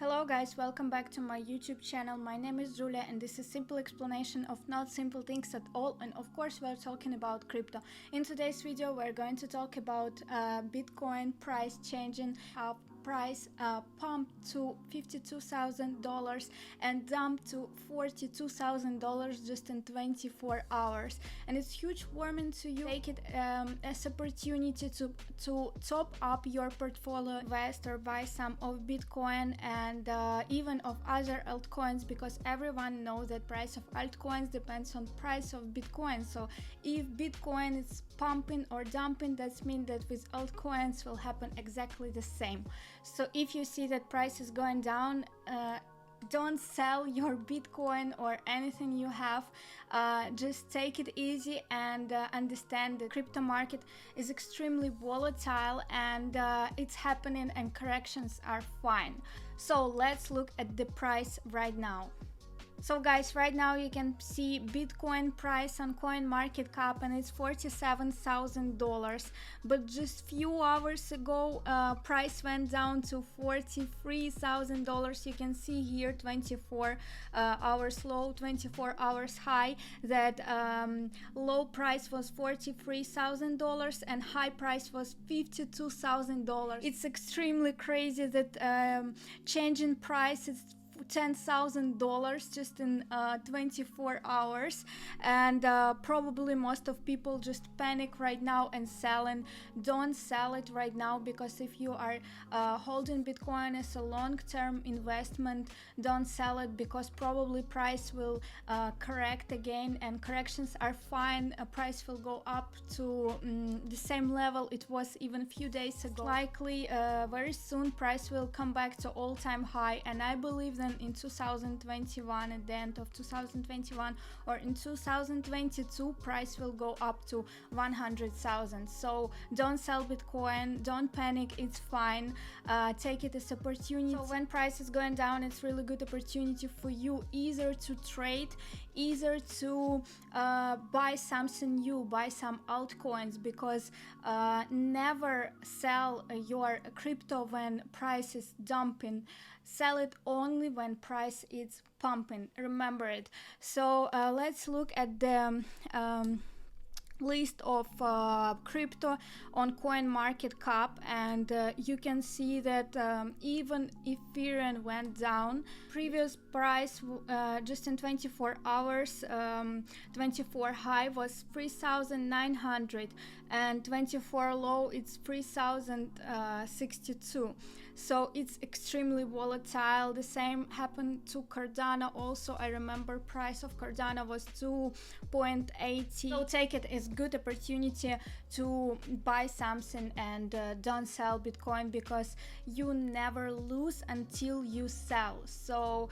Hello guys, welcome back to my YouTube channel. My name is Julia and this is simple explanation of not simple things at all, and of course we're talking about crypto. In today's video we're going to talk about Bitcoin price changing, price pumped to $52,000 and dumped to $42,000 just in 24 hours, and it's huge warning to you. Take it as opportunity to top up your portfolio, invest or buy some of Bitcoin and even of other altcoins, because everyone knows that price of altcoins depends on price of Bitcoin. So if Bitcoin is pumping or dumping, that means that with altcoins will happen exactly the same. So if you see that price is going down, don't sell your Bitcoin or anything you have. Just take it easy and understand the crypto market is extremely volatile and it's happening and corrections are fine. So let's look at the price right now. So guys, right now you can see Bitcoin price on CoinMarketCap and it's $47,000, but just few hours ago price went down to $43,000. You can see here 24 hours low, 24 hours high, that low price was $43,000 and high price was $52,000. It's extremely crazy that changing price is $10,000 just in 24 hours, and probably most of people just panic right now and selling. Don't sell it right now, because if you are holding Bitcoin as a long-term investment, don't sell it, because probably price will correct again, and corrections are fine. A price will go up to the same level it was even a few days ago. Likely very soon price will come back to all-time high, and I believe then in 2021, at the end of 2021 or in 2022, price will go up to 100,000. So don't sell Bitcoin, don't panic, it's fine. Take it as opportunity. So when price is going down, it's really good opportunity for you either to trade, either to buy something new, buy some altcoins, because never sell your crypto when price is dumping. Sell it only when price is pumping, remember it. So let's look at the list of crypto on CoinMarketCap, and you can see that even Ethereum went down. Previous price just in 24 hours, 24 high was 3,900 and 24 low it's 3,062. So it's extremely volatile. The same happened to Cardano also. I remember price of Cardano was 2.80. So take it as good opportunity to buy something and don't sell Bitcoin, because you never lose until you sell. So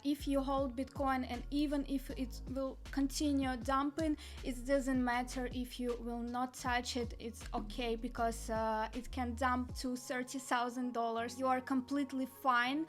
if you hold Bitcoin, and even if it will continue dumping, it doesn't matter. If you will not touch it, it's okay, because it can dump to $30,000. You are completely fine,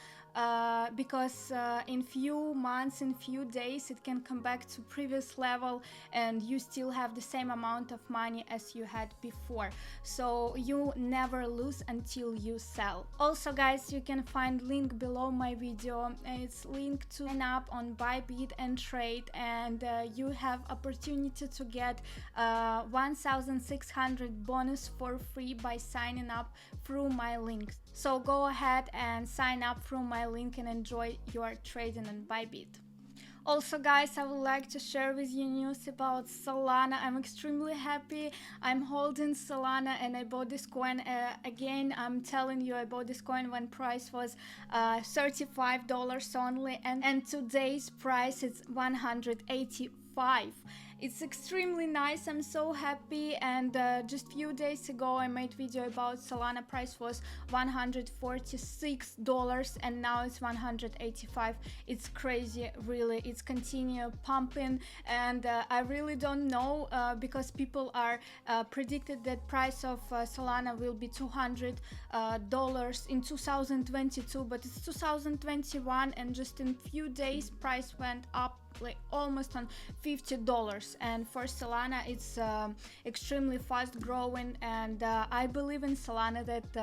because in few months, in few days, it can come back to previous level and you still have the same amount of money as you had before. So you never lose until you sell. Also guys, you can find link below my video. It's link to sign up on Bybit and trade, and you have opportunity to get 1,600 bonus for free by signing up through my link. So go ahead and sign up through my link and enjoy your trading on Bybit. Also guys, I would like to share with you news about Solana. I'm extremely happy. I'm holding Solana and I bought this coin. Again, I'm telling you, I bought this coin when price was $35 only, and today's price is $185. It's extremely nice. I'm so happy. And just few days ago I made video about Solana. Price was $146 and now it's $185. It's crazy, really. It's continue pumping, and I really don't know, because people are predicted that price of Solana will be $200 in 2022, but it's 2021, and just in few days price went up like almost on $50. And for Solana, it's extremely fast growing, and I believe in Solana that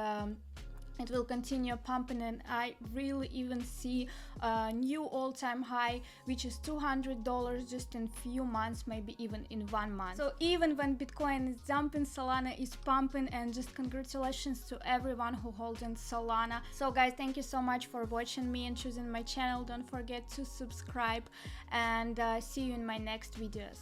it will continue pumping, and I really even see a new all-time high, which is $200 just in few months, maybe even in 1 month. So even when Bitcoin is dumping, Solana is pumping, and just congratulations to everyone who holding Solana. So guys, thank you so much for watching me and choosing my channel. Don't forget to subscribe, and see you in my next videos.